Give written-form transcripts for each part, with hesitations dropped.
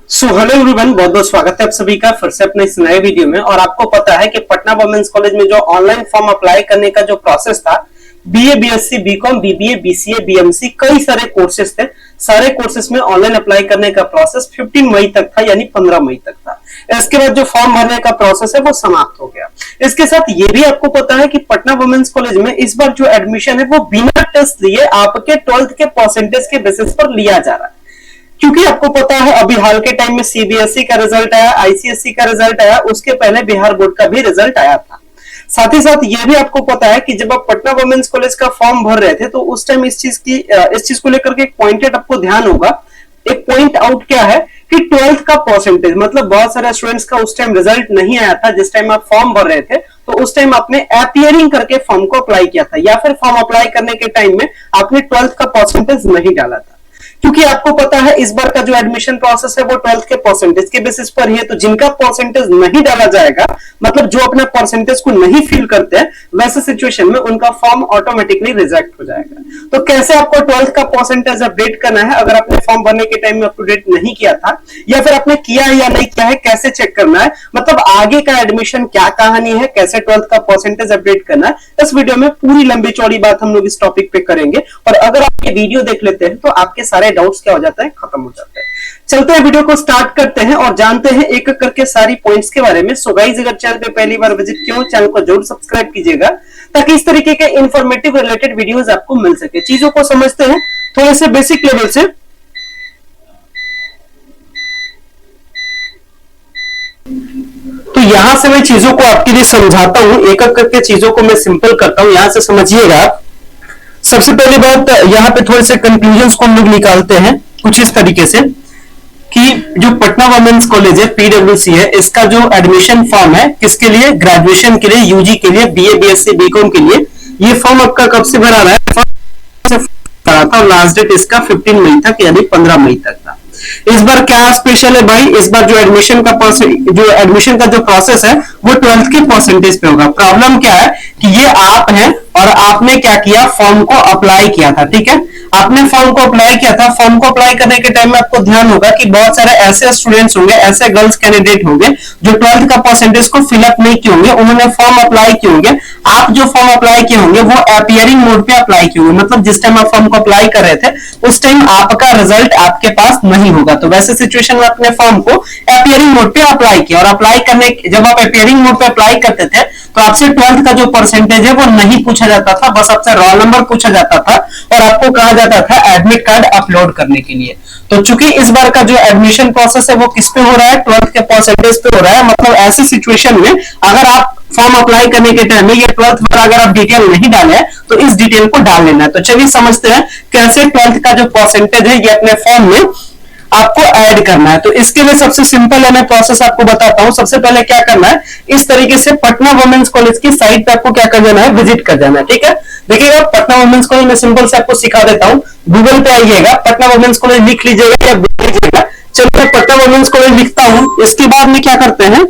Hello everyone, बहुत बहुत स्वागत है आप सभी का फिर से अपने इस नए वीडियो में। और आपको पता है कि पटना वुमेन्स कॉलेज में जो ऑनलाइन फॉर्म अप्लाई करने का जो प्रोसेस था, BA, BSc, BCom, BBA, BCA, BMC, कई सारे कोर्सेज थे। सारे कोर्सेज में ऑनलाइन अप्लाई करने का प्रोसेस 15 मई तक था, यानी 15 मई तक था। इसके बाद जो फॉर्म भरने का प्रोसेस है वो समाप्त हो गया। इसके साथ ये भी आपको पता है कि पटना वुमेन्स कॉलेज में इस बार जो एडमिशन है वो बिना टेस्ट लिए आपके 12th के परसेंटेज के बेसिस पर लिया जा रहा है। क्योंकि आपको पता है अभी हाल के टाइम में सीबीएसई का रिजल्ट आया, आईसीएसई का रिजल्ट आया, उसके पहले बिहार बोर्ड का भी रिजल्ट आया था। साथ ही साथ ये भी आपको पता है कि जब आप पटना वुमेन्स कॉलेज का फॉर्म भर रहे थे तो उस टाइम इस चीज को लेकर के एक पॉइंटेड आपको ध्यान होगा। एक पॉइंट आउट क्या है कि 12th का परसेंटेज, मतलब बहुत सारे स्टूडेंट्स का उस टाइम रिजल्ट नहीं आया था। जिस टाइम आप फॉर्म भर रहे थे तो उस टाइम आपने अपीयरिंग करके फॉर्म को अप्लाई किया था, या फिर फॉर्म अप्लाई करने के टाइम में आपने 12th का परसेंटेज नहीं डाला था। क्योंकि आपको पता है इस बार का जो एडमिशन प्रोसेस है वो 12th के परसेंटेज के बेसिस पर ही है। तो जिनका परसेंटेज नहीं डाला जाएगा, मतलब जो अपने परसेंटेज को नहीं फिल करते हैं, वैसे सिचुएशन में उनका फॉर्म ऑटोमेटिकली रिजेक्ट हो जाएगा। तो कैसे आपको 12th का परसेंटेज अपडेट करना है, अगर आपने फॉर्म भरने के टाइम में अप टू डेट नहीं किया था, या फिर आपने किया है या नहीं किया है, कैसे चेक करना है, मतलब आगे का एडमिशन क्या कहानी है, कैसे 12th का परसेंटेज अपडेट करना है, इस वीडियो में पूरी लंबी चौड़ी बात हम लोग इस टॉपिक पे करेंगे। और अगर आप ये वीडियो देख लेते हैं तो आपके सारे डाउट्स क्या हो जाता है, खत्म हो जाता है। चलते हैं, वीडियो को स्टार्ट करते हैं और जानते हैं एक एक करके सारी पॉइंट्स के बारे में। सो गाइस, अगर चैनल पे पहली बार विजिट किया हो, चैनल को जरूर सब्सक्राइब कीजिएगा ताकि इस तरीके के इंफॉर्मेटिव रिलेटेड वीडियोस आपको मिल सके। चीजों को समझते हैं थोड़े से बेसिक लेवल से। तो यहां से मैं चीजों को आपके लिए समझाता हूं, एक एक करके चीजों को मैं सिंपल करता हूं, यहां से समझिएगा आप। सबसे पहली बात, यहाँ पे थोड़े से कंक्लूजन्स को हम लोग निकालते हैं कुछ इस तरीके से कि जो पटना वुमेन्स कॉलेज है, पीडब्ल्यूसी है, इसका जो एडमिशन फॉर्म है किसके लिए, ग्रेजुएशन के लिए, यूजी के लिए, बीए, बीएससी, बीकॉम के लिए, ये फॉर्म आपका कब से भरा रहा है, भरा था और लास्ट डेट इसका 15 मई तक, यानी 15 मई तक था। इस बार क्या स्पेशल है भाई, इस बार जो एडमिशन का जो प्रोसेस है वो 12th के परसेंटेज पे होगा। प्रॉब्लम क्या है कि ये आप हैं और आपने क्या किया, फॉर्म को अप्लाई किया था, ठीक है, आपने फॉर्म को अप्लाई किया था। फॉर्म को अप्लाई करने के टाइम में आपको ध्यान होगा कि बहुत सारे ऐसे स्टूडेंट्स होंगे, ऐसे गर्ल्स कैंडिडेट होंगे जो 12th का परसेंटेज को फिलअप नहीं किए होंगे, उन्होंने फॉर्म अप्लाई किए होंगे। आप जो फॉर्म अप्लाई किए होंगे वो अपीयरिंग मोड पे अप्लाई किए होंगे, मतलब जिस टाइम आप फॉर्म को अप्लाई कर रहे थे उस टाइम आपका रिजल्ट आपके पास नहीं होगा। तो वैसे सिचुएशन में अपने फॉर्म को अपीयरिंग मोड पे अप्लाई किया, और अप्लाई करने, जब आप अपीयरिंग मोड पे अप्लाई करते थे तो आपसे 12th का जो परसेंटेज है वो नहीं पूछा जाता था, बस आपसे रोल नंबर पूछा जाता था और आपको कहा जाता था एडमिट कार्ड अपलोड करने के लिए। तो चूंकि इस बार का जो एडमिशन प्रोसेस है वो किस पे हो रहा है, 12th के परसेंटेज पे हो रहा है। मतलब ऐसी सिचुएशन में अगर आप फॉर्म अप्लाई करने के टाइम में ये 12th पर अगर आप डिटेल नहीं डाले हैं तो इस डिटेल को डाल लेना है। तो चलिए समझते हैं कैसे 12th का जो परसेंटेज है ये अपने फॉर्म में आपको ऐड करना है। तो इसके लिए सबसे सिंपल है, मैं प्रोसेस आपको बताता हूं। सबसे पहले क्या करना है, इस तरीके से पटना वुमेन्स कॉलेज की साइट पे आपको क्या कर जाना है, विजिट कर जाना है, ठीक है। देखिएगा पटना वुमेन्स कॉलेज में सिंपल से आपको सिखा देता हूं। गूगल पे आइएगा, पटना वुमेन्स कॉलेज लिख लीजिएगा या लीजिएगा। चलिए मैं पटना वुमेन्स कॉलेज लिखता हूं। इसके बाद में क्या करते हैं,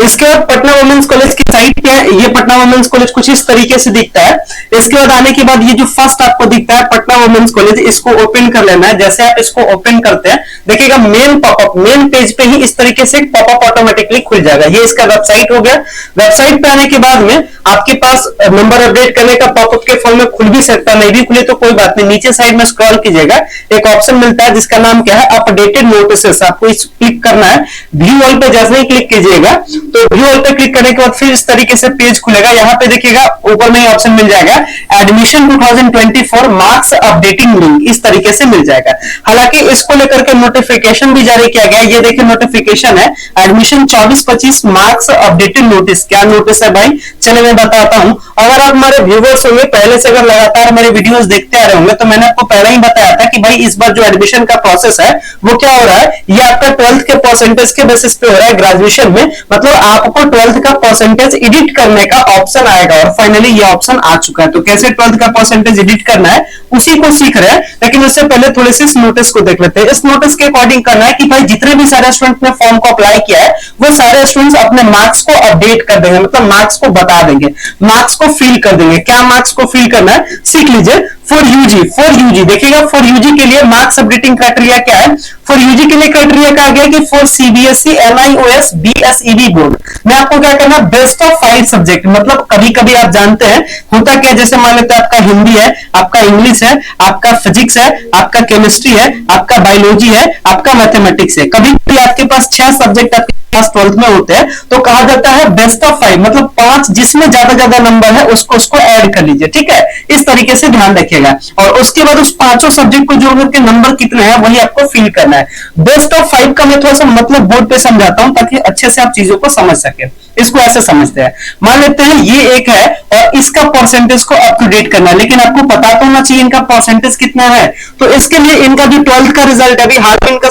इसके बाद पटना वुमेन्स कॉलेज की साइट पे, ये पटना वुमेन्स कॉलेज कुछ इस तरीके से दिखता है। इसके बाद आने के बाद ये जो फर्स्ट आपको दिखता है पटना वुमेन्स कॉलेज, इसको ओपन कर लेना है। जैसे आप इसको ओपन करते हैं देखिएगा मेन पॉपअप, मेन पेज पे ही इस तरीके से पॉपअप ऑटोमेटिकली खुल जाएगा। ये इसका वेबसाइट हो गया। वेबसाइट पे आने के बाद में आपके पास नंबर अपडेट करने का पॉपअप के फॉर्म में खुल भी सकता है, नहीं भी खुले तो कोई बात नहीं। नीचे साइड में स्क्रॉल कीजिएगा, एक ऑप्शन मिलता है जिसका नाम क्या है, अपडेटेड नोटिसेस। आपको इस क्लिक करना है। व्यू ऑल पे जैसे ही क्लिक कीजिएगा तो व्यू ऑल पे क्लिक करने के बाद फिर इस तरीके से पेज खुलेगा। यहाँ पे देखिएगा ऊपर में ऑप्शन मिल जाएगा एडमिशन 2024 मार्क्स अपडेटिंग लिंक, इस तरीके से मिल जाएगा। हालांकि इसको लेकर के नोटिफिकेशन भी जारी किया गया। ये देखिए नोटिफिकेशन है एडमिशन 24-25 मार्क्स अपडेटेड नोटिस। क्या नोटिस है भाई, चलिए मैं बताता हूं। अगर आप हमारे व्यूवर्स होंगे, पहले से अगर लगातार हमारे वीडियोस देखते आ रहे होंगे तो मैंने आपको पहले ही बताया था कि भाई इस बार जो एडमिशन का प्रोसेस है वो क्या हो रहा है, ये आपका 12th के परसेंटेज के बेसिस पे हो रहा है ग्रेजुएशन में। मतलब आपको 12th का परसेंटेज एडिट करने का ऑप्शन आएगा और फाइनली ये ऑप्शन आ चुका है। तो कैसे 12th का परसेंटेज एडिट करना है उसी को सीख रहे हैं, लेकिन उससे पहले थोड़े से इस नोटिस को देख लेते हैं। इस नोटिस के अकॉर्डिंग करना है कि भाई जितने भी सारे स्टूडेंट ने फॉर्म को अप्लाई किया है वो सारे स्टूडेंट्स अपने मार्क्स को अपडेट कर देंगे, मतलब मार्क्स को बता देंगे, मार्क्स को फिल कर देंगे। क्या मार्क्स को फिल करना है सीख लीजिए। फॉर यूजी देखिएगा, फॉर यूजी के लिए मार्क्स अपडेटिंग क्राइटेरिया क्या है? फॉर यूजी के लिए क्राइटेरिया कहा गया कि for CBSE NIOS BSEB board में आपको क्या करना, बेस्ट ऑफ 5 सब्जेक्ट। मतलब कभी कभी आप जानते हैं होता क्या, जैसे मान लेते हैं आपका हिंदी है, आपका इंग्लिश है, आपका फिजिक्स है, आपका केमिस्ट्री है, आपका बायोलॉजी है, आपका मैथमेटिक्स है, कभी भी आपके पास 6 सब्जेक्ट आपके क्लास 12th में होते हैं, तो कहा जाता है बेस्ट ऑफ 5, मतलब 5 जिसमें ज्यादा नंबर है उसको ऐड कर लीजिए, ठीक है। इस तरीके से ध्यान रखिएगा, और उसके बाद उस पांचों सब्जेक्ट को जोड़ करके नंबर कितने हैं वही आपको फिल करना है। बेस्ट ऑफ 5 का मैं थोड़ा सा मतलब बोर्ड पे समझाता हूं ताकि अच्छे से आप चीजों को समझ सके। इसको ऐसे समझते हैं, मान लेते हैं ये एक है और इसका परसेंटेज को अप टू डेट करना है, लेकिन आपको पता तो होना चाहिए इनका परसेंटेज कितना है। तो इसके लिए इनका जो 12th का रिजल्ट है, अभी हाल में इनका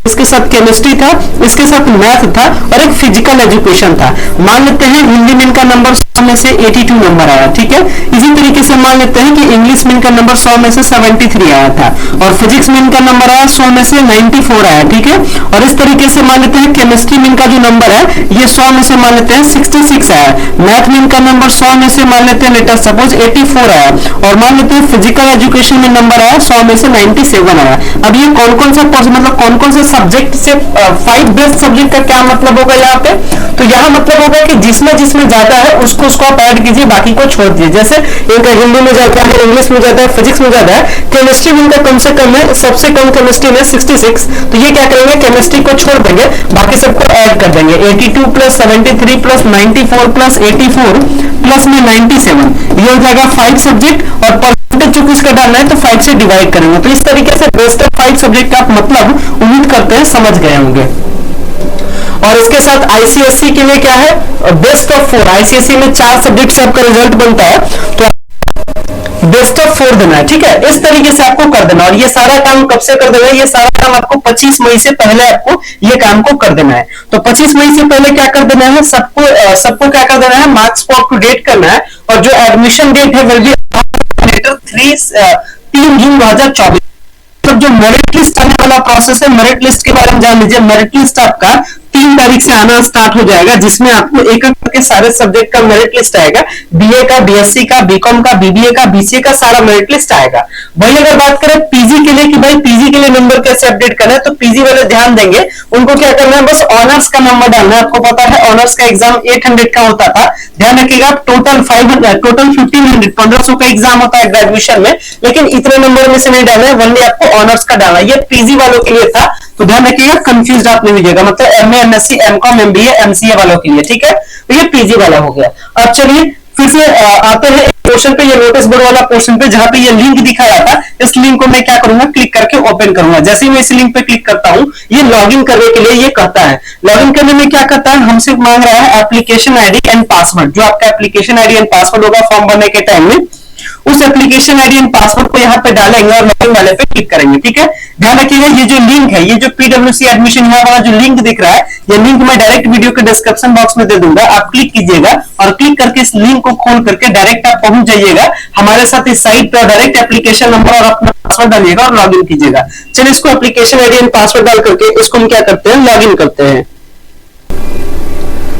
इसके साथ केमिस्ट्री था, इसके साथ मैथ था और एक फिजिकल एजुकेशन था। मान लेते हैं हिंदी में इनका नंबर 100 में से 82 नंबर आया, ठीक है। इसी तरीके से मान लेते हैं कि इंग्लिश में इनका नंबर 100 में से 73 आया था, और फिजिक्स में इनका नंबर आया 100 में से 94 आया, ठीक है। और इस तरीके से मान लेते हैं केमिस्ट्री में इनका जो नंबर है ये 100 में से मान लेते हैं 66 आया, मैथ में इनका नंबर 100 में से मान लेते हैं लेटर सपोज 84 आया, और मान लेते हैं फिजिकल एजुकेशन में नंबर आया 100 में से 97 आया। अब ये कौन कौन सा मतलब कौन कौन से सब्जेक्ट से 5 बेस्ट सब्जेक्ट का क्या मतलब होगा यहाँ पे? तो यहाँ मतलब होगा कि जिसमें जिसमें ज्यादा है उसको आप ऐड कीजिए, बाकी को छोड़ दीजिए। जैसे इनका हिंदी में ज्यादा है, इंग्लिश में ज्यादा है, फिजिक्स में ज्यादा है, केमिस्ट्री में इनका कम से कम है, सबसे कम केमिस्ट्री में 66, तो ये क्या करेंगे, केमिस्ट्री को छोड़ देंगे, बाकी सबको ऐड कर देंगे। 82 प्लस 73 प्लस 94 प्लस 84 प्लस में 97, ये हो जाएगा 5 सब्जेक्ट, और परसेंटेज जो किसका डालना है तो 5 से डिवाइड करेंगे। तो इस तरीके से बेस्ट ऑफ 5 सब्जेक्ट का आप मतलब उम्मीद करते हैं समझ गए होंगे। और इसके साथ आईसीएसई के लिए क्या है, बेस्ट ऑफ 4। आईसीएसई में 4 सब्जेक्ट से आपका रिजल्ट बनता है, तो बेस्ट ऑफ 4 देना है, ठीक है। इस तरीके से आपको कर देना, और ये सारा काम कब से कर देना है, ये सारा काम आपको 25 मई से पहले आपको ये काम को कर देना है। तो 25 मई से पहले क्या कर देना है, सबको क्या कर देना है, मार्क्स को अप टू डेट करना है, और जो एडमिशन डेट है विल बी 3 जून 2024। तो जो मेरिट लिस्ट आने वाला प्रोसेस है, मेरिट लिस्ट के बारे में जान लीजिए। मेरिट लिस्ट आपका 3 तारीख से आना स्टार्ट हो जाएगा, जिसमें आपको एक एक करके सारे सब्जेक्ट का मेरिट लिस्ट आएगा, बीए का, बीएससी का, बीकॉम का, बीबीए का, बीसीए का, सारा मेरिट लिस्ट आएगा। वही अगर बात करें पीजी के लिए कि भाई पीजी के लिए नंबर कैसे अपडेट करना है, तो पीजी वाले ध्यान देंगे, उनको क्या करना है, बस ऑनर्स का नंबर डालना है। आपको पता है ऑनर्स का एग्जाम 800 का होता था, ध्यान रखिएगा। टोटल 1500 का एग्जाम होता है ग्रेजुएशन में, लेकिन इतने नंबर में से नहीं डालना है, वनली आपको ऑनर्स का डालना है। ये पीजी वालों के लिए था, तो ध्यान रखिएगा, कंफ्यूज आप नहीं होइएगा। मतलब MA, MSc, MCom, MBA, MCA वालों के लिए, ठीक है। तो ये पीजी वाला हो गया। अब चलिए फिर से आते हैं पोर्शन पे, ये नोटिस बोर्ड वाला पोर्शन पे, जहां पे ये लिंक दिखाया था। इस लिंक को मैं क्या करूंगा, क्लिक करके ओपन करूंगा। जैसे ही मैं इस लिंक पे क्लिक करता हूं, ये लॉगिन करने के लिए ये कहता है। लॉगिन करने में क्या करता है, हमसे मांग रहा है एप्लीकेशन आईडी एंड पासवर्ड। जो आपका एप्लीकेशन आईडी एंड पासवर्ड होगा फॉर्म भरने के टाइम में, उस एप्लीकेशन आईडी एंड पासवर्ड को यहाँ पे डालेंगे और लॉगिन वाले पे क्लिक करेंगे, ठीक है। ध्यान रखिएगा, ये जो लिंक है, ये जो पीडब्ल्यूसी एडमिशन यहाँ वाला जो लिंक दिख रहा है, ये लिंक मैं डायरेक्ट वीडियो के डिस्क्रिप्शन बॉक्स में दे दूंगा। आप क्लिक कीजिएगा, और क्लिक करके इस लिंक को खोल करके डायरेक्ट आप पहुंच जाइएगा हमारे साथ इस साइट पर। डायरेक्ट एप्लीकेशन नंबर और अपना पासवर्ड डालिएगा और लॉगिन कीजिएगा। चलिए इसको एप्लीकेशन आईडी एंड पासवर्ड डाल करके इसको हम क्या करते हैं, लॉगिन करते हैं।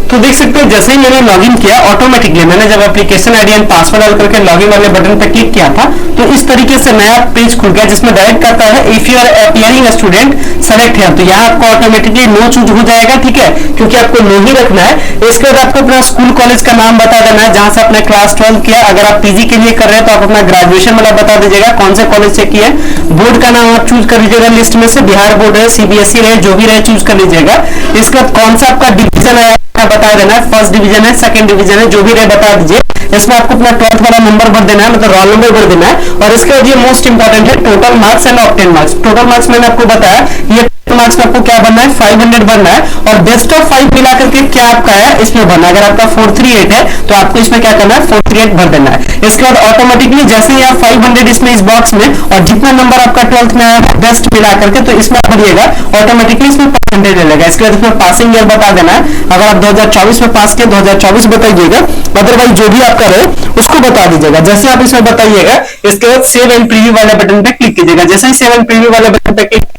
तो देख सकते हैं जैसे ही मैंने लॉगिन किया, ऑटोमेटिकली मैंने जब एप्लीकेशन आईडी एंड पासवर्ड डाल करके लॉगिन वाले बटन पर क्लिक किया था, तो इस तरीके से नया पेज खुल गया, जिसमें डायरेक्ट करता है if you are appearing student select है। तो यहाँ आपको ऑटोमेटिकली नो चूज हो जाएगा, ठीक है, क्योंकि आपको नो ही रखना है। इसके बाद आपको अपना स्कूल कॉलेज का नाम बता देना है, जहां से आपने क्लास 12 किया। अगर आप पीजी के लिए कर रहे हैं तो आप अपना ग्रेजुएशन वाला बता दीजिएगा, कौन से कॉलेज से किया। बोर्ड का नाम आप चूज कर लीजिएगा, लिस्ट में से बिहार बोर्ड है, सीबीएसई रहे, जो भी रहे चूज कर लीजिएगा। इसके बाद कौन सा आपका डिवीजन है बता देना है, फर्स्ट डिवीजन है, सेकंड डिवीजन है, जो भी रहे बता दीजिए। इसमें आपको अपना 12th वाला नंबर भर देना है, मतलब रोल नंबर भर देना है। और इसके बाद ये मोस्ट इंपॉर्टेंट है, total marks and obtain marks. Total marks मैंने आपको बताया, ये मार्क्स में आपको क्या बनना है, 500 बनना है, और बेस्ट ऑफ 5 मिला करके क्या आपका है इसमें भरना है। अगर आपका 438 है तो आपको इसमें क्या करना है, 438 भर देना है। इसके बाद ऑटोमेटिकली जैसे ही आप 500 इसमें इस बॉक्स में, और जितना नंबर आपका 12th में आया बेस्ट मिला करके, तो इसमें आप भरिएगा, ऑटोमेटिकली इसमें परसेंटेज लगेगा। इसके बाद इसमें पासिंग ईयर बता देना है। अगर आप 2024 में पास किए 2024 बताइएगा, अदरवाइज जो भी आपका रहे उसको बता दीजिएगा। जैसे आप इसमें बताइएगा, इसके बाद सेव एंड प्रीव्यू वाले बटन पे क्लिक कीजिएगा। जैसे ही सेव एंड प्रीव्यू वाले बटन पे क्लिक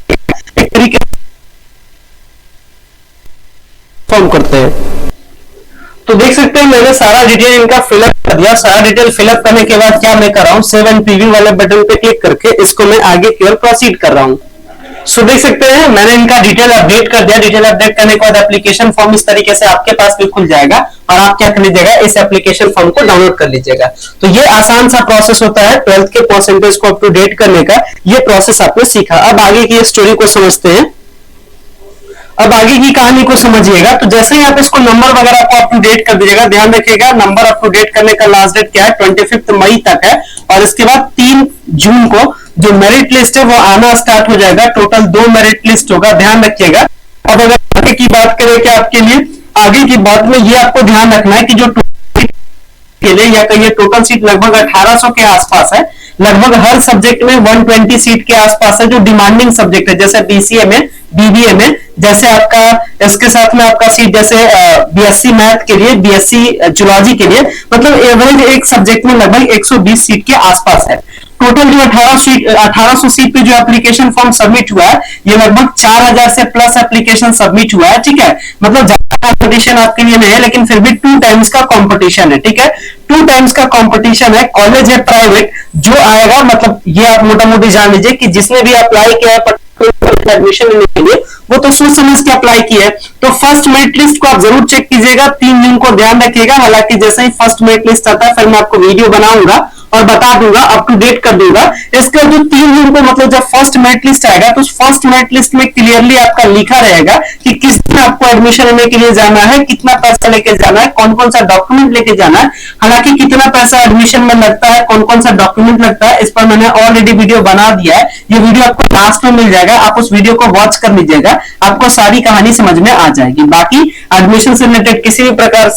एक तरीके फॉर्म करते हैं। तो देख सकते हैं मैंने सारा डिटेल इनका फिलअप कर दिया। सारा डिटेल फिलअप करने के बाद क्या मैं कर रहा हूं, सेव एंड प्रीव्यू वाले बटन पे क्लिक करके इसको मैं आगे की ओर प्रोसीड कर रहा हूं। सो देख सकते हैं मैंने इनका डिटेल अपडेट कर दिया। डिटेल अपडेट करने के बाद एप्लीकेशन फॉर्म इस तरीके से आपके पास भी खुल जाएगा और आप क्या कर लीजिएगा, इस एप्लीकेशन फॉर्म को डाउनलोड कर लीजिएगा। तो ये आसान सा प्रोसेस होता है 12th के परसेंटेज को अप टू डेट करने का। ये प्रोसेस आपने सीखा। अब आगे की स्टोरी को समझते हैं। अब आगे की कहानी को समझिएगा। तो जैसे ही आप इसको नंबर वगैरह को अप टू डेट कर दीजिएगा, ध्यान रखिएगा नंबर अप टू डेट करने का लास्ट डेट क्या है, 25 मई तक है। और इसके बाद 3 जून को जो मेरिट लिस्ट है वो आना स्टार्ट हो जाएगा। टोटल 2 मेरिट लिस्ट होगा, ध्यान रखिएगा। अब अगर आगे की बात करें कि आपके लिए आगे की बात में ये आपको ध्यान रखना है कि जो के लिए या कहिए टोटल सीट लगभग 1800 के आसपास है। लगभग हर सब्जेक्ट में 120 सीट के आसपास है जो डिमांडिंग सब्जेक्ट है, जैसे बीसीए में, बीबीए में, जैसे आपका इसके साथ में आपका सीट जैसे बीएससी मैथ के लिए, बीएससी जूलॉजी के लिए, मतलब एवरेज एक सब्जेक्ट में लगभग 120 सीट के आसपास है। टोटल जो 1800 सीट पे जो एप्लीकेशन फॉर्म सबमिट हुआ है, ये लगभग 4000 से प्लस एप्लीकेशन सबमिट हुआ है। ठीक है, मतलब ज्यादा कंपटीशन आपके लिए नहीं है, लेकिन फिर भी 2 टाइम्स का कंपटीशन है। ठीक है, 2 टाइम्स का कंपटीशन है। कॉलेज है प्राइवेट, जो आएगा मतलब ये आप मोटा मोटी जान लीजिए कि जिसने भी अप्लाई किया है एडमिशन लेने के लिए वो तो सोच समझ के अप्लाई किया है। तो फर्स्ट मेरिट लिस्ट को आप जरूर चेक कीजिएगा। 3 जून को ध्यान रखिएगा। हालांकि जैसे ही फर्स्ट मेरिट लिस्ट आता है फिर मैं आपको वीडियो बनाऊंगा और बता दूंगा, अप टू डेट कर दूंगा। इसका जो 3 जून को मतलब जब फर्स्ट मेरिट लिस्ट आएगा तो फर्स्ट मेरिट लिस्ट में क्लियरली आपका लिखा रहेगा कि किस दिन आपको एडमिशन लेने के लिए जाना है, कितना पैसा लेके जाना है, कौन कौन सा डॉक्यूमेंट लेके जाना है। हालांकि कितना पैसा एडमिशन में लगता है, कौन कौन सा डॉक्यूमेंट लगता है, इस पर मैंने ऑलरेडी वीडियो बना दिया है। ये वीडियो आपको लास्ट में मिल जाएगा, आप उस वीडियो को वॉच कर लीजिएगा, आपको सारी कहानी समझ में आ जाएगी। बाकी एडमिशन से रिलेटेड किसी भी प्रकार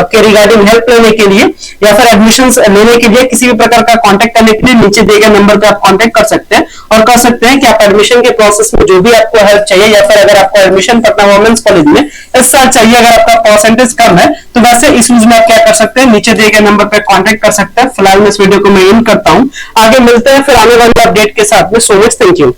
के रिगार्डिंग हेल्प लेने के लिए या फिर एडमिशन लेने के लिए किसी भी प्रकार का कांटेक्ट करने के लिए नीचे दिए गए नंबर पे आप कांटेक्ट कर सकते हैं और कह सकते हैं कि आप एडमिशन के प्रोसेस में जो भी आपको हेल्प चाहिए, या फिर अगर आपको एडमिशन पटना वुमेन्स कॉलेज में इस साल चाहिए, अगर आपका परसेंटेज कम है तो वैसे इस यूज में आप क्या कर सकते हैं, नीचे दिए गए नंबर पे कांटेक्ट कर सकते हैं। फिलहाल मैं इस वीडियो को मैं एंड करता हूं, आगे मिलते हैं फिर आने वाले अपडेट के साथ में। So much thank you.